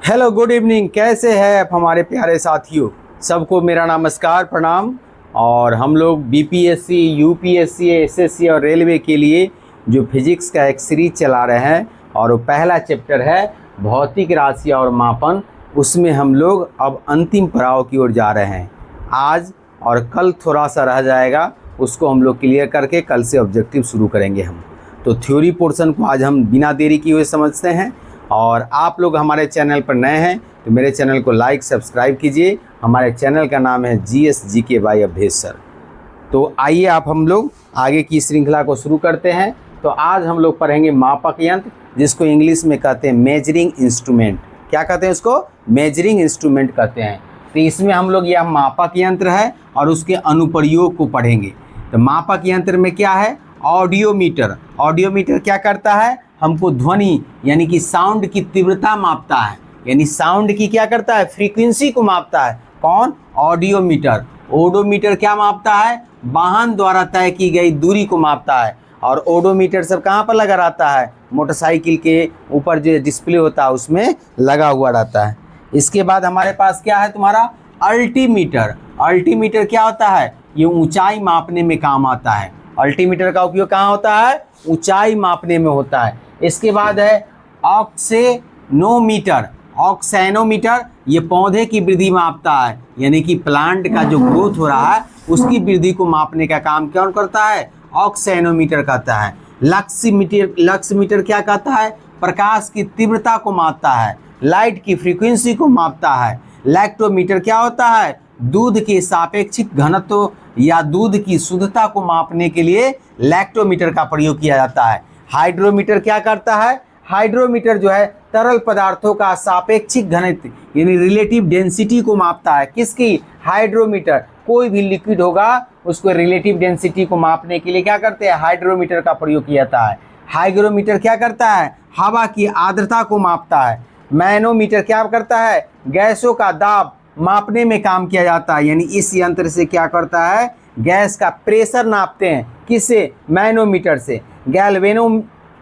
Hello good evening, कैसे हैं आप हमारे प्यारे साथियों। सबको मेरा नमस्कार प्रणाम। और हम लोग बीपीएससी, यूपीएससी, एसएससी और रेलवे के लिए जो फिजिक्स का एक सीरीज चला रहे हैं और वो पहला चैप्टर है भौतिक राशि और मापन। उसमें हम लोग अब अंतिम पड़ाव की ओर जा रहे हैं। आज और कल थोड़ा सा रह जाएगा, उसको हम लोग क्लियर करके कल से ऑब्जेक्टिव शुरू करेंगे हम। तो थ्योरी पोर्शन को आज हम बिना देरी किए हुए समझते हैं। और आप लोग हमारे चैनल पर नए हैं तो मेरे चैनल को लाइक सब्सक्राइब कीजिए। हमारे चैनल का नाम है GSGK बाय अवधेश सर। तो आइए आप हम लोग आगे की श्रृंखला को शुरू करते हैं। तो आज हम लोग पढ़ेंगे मापक यंत्र, जिसको इंग्लिश में कहते हैं मेजरिंग इंस्ट्रूमेंट। क्या कहते हैं उसको? मेजरिंग इंस्ट्रूमेंट कहते हैं। तो इसमें हम लोग यह मापक यंत्र है और उसके अनुप्रयोग को पढ़ेंगे। तो मापक यंत्र में क्या है? ऑडियोमीटर। ऑडियोमीटर क्या करता है? हमको ध्वनि यानी कि साउंड की तीव्रता मापता है, यानी साउंड की क्या करता है? फ्रीक्वेंसी को मापता है। कौन? ऑडियोमीटर। ओडोमीटर क्या मापता है? वाहन द्वारा तय की गई दूरी को मापता है। और ओडोमीटर सब कहाँ पर लगा रहता है? मोटरसाइकिल के ऊपर जो डिस्प्ले होता है उसमें लगा हुआ रहता है। इसके बाद हमारे पास क्या है तुम्हारा? अल्टीमीटर। अल्टीमीटर क्या होता है? ये ऊंचाई मापने में काम आता है। अल्टीमीटर का उपयोग कहाँ होता है? ऊंचाई मापने में होता है। इसके बाद है ऑक्सेनोमीटर। ऑक्सेनोमीटर ये पौधे की वृद्धि मापता है, यानी कि प्लांट का जो ग्रोथ हो रहा है उसकी वृद्धि को मापने का काम कौन करता है? ऑक्सेनोमीटर कहता है। लक्समीटर क्या कहता है? प्रकाश की तीव्रता को मापता है, लाइट की फ्रीक्वेंसी को मापता है। लैक्टोमीटर क्या होता है? दूध के सापेक्षिक घनत्व या दूध की शुद्धता को मापने के लिए लैक्टोमीटर का प्रयोग किया जाता है। हाइड्रोमीटर क्या करता है? हाइड्रोमीटर जो है तरल पदार्थों का सापेक्षिक घनत्व यानी रिलेटिव डेंसिटी को मापता है। किसकी? हाइड्रोमीटर। कोई भी लिक्विड होगा उसको रिलेटिव डेंसिटी को मापने के लिए क्या करते हैं? हाइड्रोमीटर का प्रयोग किया जाता है। हाइग्रोमीटर क्या करता है? हवा की आर्द्रता को मापता है। मैनोमीटर क्या करता है? गैसों का दाब मापने में काम किया जाता है, यानी इस यंत्र से क्या करता है? गैस का प्रेशर नापते हैं। किससे? मैनोमीटर से।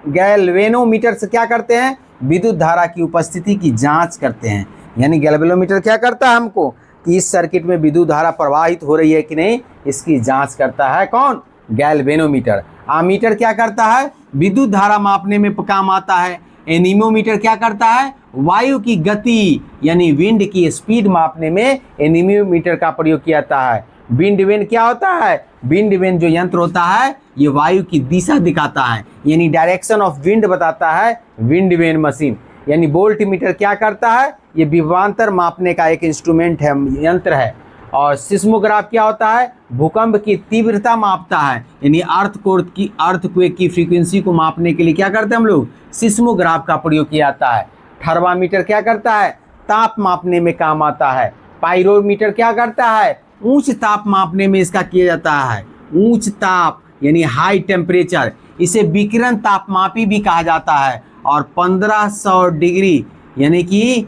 गैल्वेनोमीटर से क्या करते हैं? विद्युत धारा की उपस्थिति की जांच करते हैं। यानी गैल्वेनोमीटर क्या करता है? हमको कि इस सर्किट में विद्युत धारा प्रवाहित हो रही है कि नहीं, इसकी जांच करता है। कौन? गैल्वेनोमीटर। आमीटर क्या करता है? विद्युत धारा मापने में काम आता है। एनीमोमीटर क्या करता है? वायु की गति यानी विंड की स्पीड मापने में एनीमोमीटर का प्रयोग किया जाता है। विंड वेन क्या होता है? विंड वेन जो यंत्र होता है ये वायु की दिशा दिखाता है, यानी डायरेक्शन ऑफ विंड बताता है विंड वेन मशीन। यानी वोल्टमीटर क्या करता है? ये विभवांतर मापने का एक इंस्ट्रूमेंट है, यंत्र है। और सिस्मोग्राफ क्या होता है? भूकंप की तीव्रता मापता है, यानी अर्थक्वेक की फ्रीक्वेंसी को मापने के लिए क्या करते हैं हम लोग? सिस्मोग्राफ का प्रयोग किया जाता है। थर्मामीटर क्या करता है? ताप मापने में काम आता है। पाइरोमीटर क्या करता है? उच्च ताप मापने में इसका किया जाता है। उच्च ताप यानी हाई टेम्परेचर, इसे विकिरण तापमापी भी कहा जाता है। और 1500 डिग्री यानी कि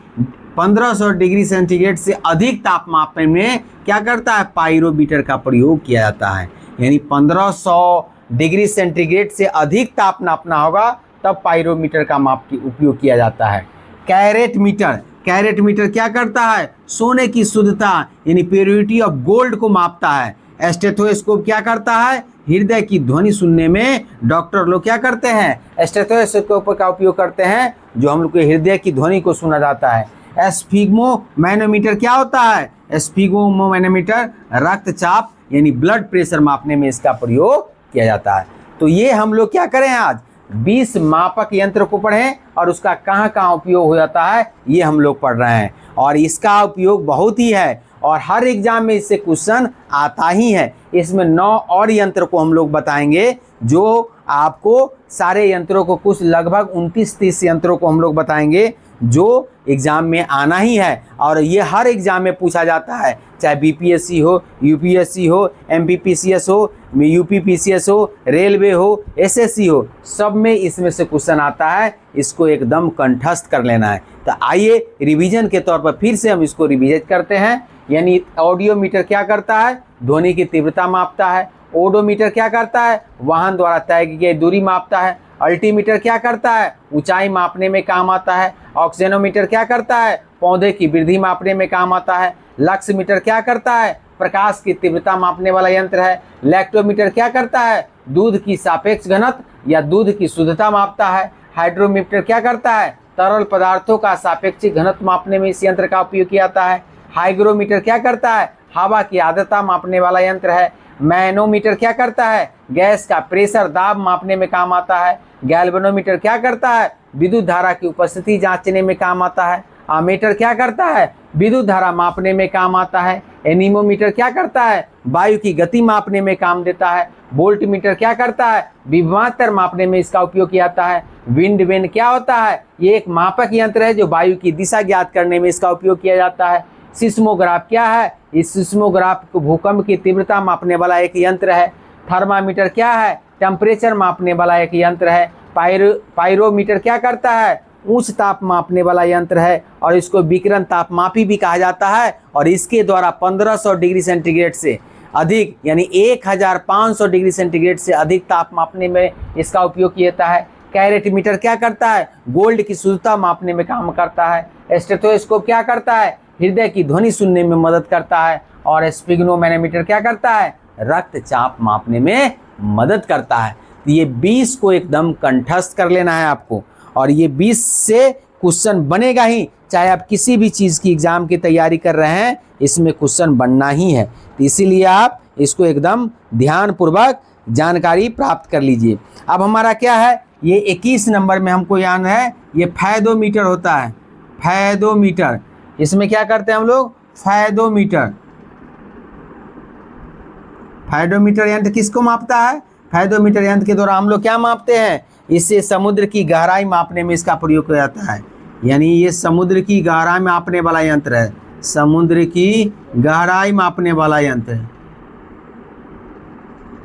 1500 डिग्री सेंटीग्रेड से अधिक ताप मापने में क्या करता है? पाइरोमीटर का प्रयोग किया जाता है। यानी 1500 डिग्री सेंटीग्रेड से अधिक ताप नापना होगा तब पाइरोमीटर का माप की उपयोग किया जाता है। Carat metre. कैरेट मीटर क्या करता है? सोने की शुद्धता यानी प्योरिटी ऑफ गोल्ड को मापता है। स्टेथोस्कोप क्या करता है? हृदय की ध्वनि सुनने में डॉक्टर लोग क्या करते हैं? स्टेथोस्कोप का उपयोग करते हैं, जो हम लोग के हृदय की ध्वनि को सुना जाता है। स्फिग्मोमैनोमीटर क्या होता है? स्फिग्मोमैनोमीटर रक्तचाप यानी ब्लड प्रेशर मापने में इसका प्रयोग किया जाता है। तो ये हम लोग क्या करें? आज 20 मापक यंत्र को पढ़ें और उसका कहाँ कहाँ उपयोग हो जाता है ये हम लोग पढ़ रहे हैं। और इसका उपयोग बहुत ही है और हर एग्जाम में इससे क्वेश्चन आता ही है। इसमें 9 और यंत्र को हम लोग बताएंगे, जो आपको सारे यंत्रों को कुछ लगभग 29-30 यंत्रों को हम लोग बताएंगे जो एग्जाम में आना ही है। और ये हर एग्जाम में पूछा जाता है, चाहे बीपीएससी हो, यूपीएससी हो, एमपीपीसीएस हो, यूपीपीसीएस हो, रेलवे हो, एसएससी हो, सब में इसमें से क्वेश्चन आता है। इसको एकदम कंठस्थ कर लेना है। तो आइए रिवीजन के तौर पर फिर से हम इसको रिविजिट करते हैं। यानी ऑडियोमीटर क्या करता है? ध्वनि की तीव्रता मापता है। ओडोमीटर क्या करता है? वाहन द्वारा तय की गई दूरी मापता है। अल्टीमीटर क्या करता है? ऊंचाई मापने में काम आता है। ऑक्सीजनोमीटर क्या करता है? पौधे की वृद्धि मापने में काम आता है। लक्समीटर क्या करता है? प्रकाश की तीव्रता मापने वाला यंत्र है। लैक्टोमीटर क्या करता है? दूध की सापेक्ष घनत्व या दूध की शुद्धता मापता है। हाइड्रोमीटर क्या करता है? तरल पदार्थों का सापेक्षिक घनत्व मापने में इस यंत्र का उपयोग किया जाता है। हाइग्रोमीटर क्या करता है? हवा की आर्द्रता मापने वाला यंत्र है। मैनोमीटर क्या करता है? गैस का प्रेशर दाब मापने में काम आता है। गैल्वेनोमीटर क्या करता है? विद्युत धारा की उपस्थिति जांचने में काम आता है। आमीटर क्या करता है? विद्युत धारा मापने में काम आता है। एनीमोमीटर क्या करता है? वायु की गति मापने में काम देता है। वोल्टमीटर क्या करता है? विभवांतर मापने में इसका उपयोग किया जाता है। विंड वेन क्या होता है? ये एक मापक यंत्र है जो वायु की दिशा ज्ञात करने में इसका उपयोग किया जाता है। सिस्मोग्राफ क्या है? इस सिस्मोग्राफ को भूकंप की तीव्रता मापने वाला एक यंत्र है। थर्मामीटर क्या है? टेम्परेचर मापने वाला एक यंत्र है। पायरोमीटर क्या करता है? उच्च ताप मापने वाला यंत्र है और इसको विकिरण तापमापी भी कहा जाता है और इसके द्वारा 1500 डिग्री सेंटीग्रेड से अधिक यानी 1500 डिग्री सेंटीग्रेड से अधिक ताप मापने में इसका उपयोग किया जाता है। कैरेटमीटर क्या करता है? गोल्ड की शुद्धता मापने में काम करता है। स्टेथोस्कोप क्या करता है? हृदय की ध्वनि सुनने में मदद करता है। और स्पिग्नोमैनोमीटर क्या करता है? रक्तचाप मापने में मदद करता है। तो ये 20 को एकदम कंठस्थ कर लेना है आपको और ये 20 से क्वेश्चन बनेगा ही, चाहे आप किसी भी चीज़ की एग्जाम की तैयारी कर रहे हैं इसमें क्वेश्चन बनना ही है। तो इसीलिए आप इसको एकदम ध्यानपूर्वक जानकारी प्राप्त कर लीजिए। अब हमारा क्या है? ये 21 नंबर में हमको याद है ये फैदोमीटर होता है। फैदोमीटर, इसमें क्या करते हैं हम लोग? फैदोमीटर। फैदोमीटर यंत्र किसको मापता है? फैदोमीटर यंत्र के द्वारा हम लोग क्या मापते हैं? इससे समुद्र की गहराई मापने में इसका प्रयोग किया जाता है। यानी ये समुद्र की गहराई मापने वाला यंत्र है। समुद्र की गहराई मापने वाला यंत्र है।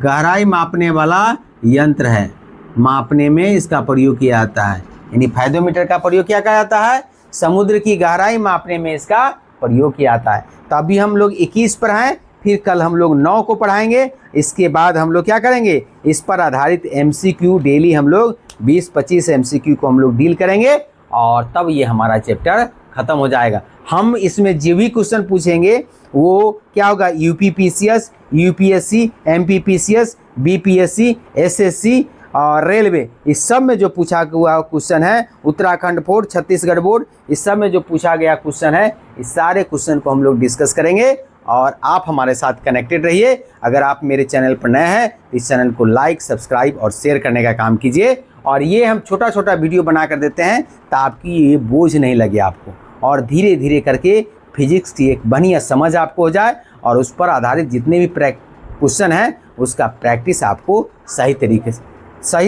गहराई मापने वाला यंत्र है, मापने में इसका प्रयोग किया जाता है। यानी फैदोमीटर का प्रयोग क्या किया जाता है? समुद्र की गहराई मापने में इसका प्रयोग किया जाता है। तो अभी हम लोग 21 पर हैं, फिर कल हम लोग 9 को पढ़ाएंगे। इसके बाद हम लोग क्या करेंगे? इस पर आधारित MCQ डेली हम लोग 20-25 MCQ को हम लोग डील करेंगे और तब ये हमारा चैप्टर खत्म हो जाएगा। हम इसमें जो भी क्वेश्चन पूछेंगे वो क्या होगा? UPPCS, UPSC, MPPCS, BPSC, SSC और रेलवे, इस सब में जो पूछा हुआ क्वेश्चन है, उत्तराखंड बोर्ड, छत्तीसगढ़ बोर्ड, इस सब में जो पूछा गया क्वेश्चन है, इस सारे क्वेश्चन को हम लोग डिस्कस करेंगे और आप हमारे साथ कनेक्टेड रहिए। अगर आप मेरे चैनल पर नए हैं तो इस चैनल को लाइक, सब्सक्राइब और शेयर करने का काम कीजिए। और ये हम छोटा छोटा वीडियो बना कर देते हैं ताकि ये बोझ नहीं लगे आपको और धीरे धीरे करके फिजिक्स की एक बढ़िया समझ आपको हो जाए और उस पर आधारित जितने भी क्वेश्चन हैं उसका प्रैक्टिस आपको सही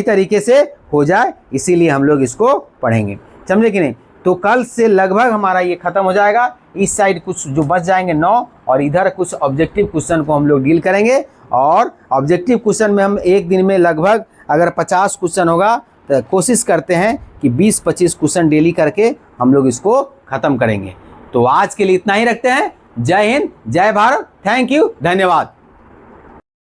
तरीके से हो जाए। इसीलिए हम लोग इसको पढ़ेंगे, समझे कि नहीं? तो कल से लगभग हमारा ये खत्म हो जाएगा। इस साइड कुछ जो बच जाएंगे 9 और इधर कुछ ऑब्जेक्टिव क्वेश्चन को हम लोग डील करेंगे। और ऑब्जेक्टिव क्वेश्चन में हम एक दिन में लगभग अगर 50 क्वेश्चन होगा तो कोशिश करते हैं कि 20-25 क्वेश्चन डेली करके हम लोग इसको ख़त्म करेंगे। तो आज के लिए इतना ही रखते हैं। जय हिंद, जय भारत, थैंक यू, धन्यवाद।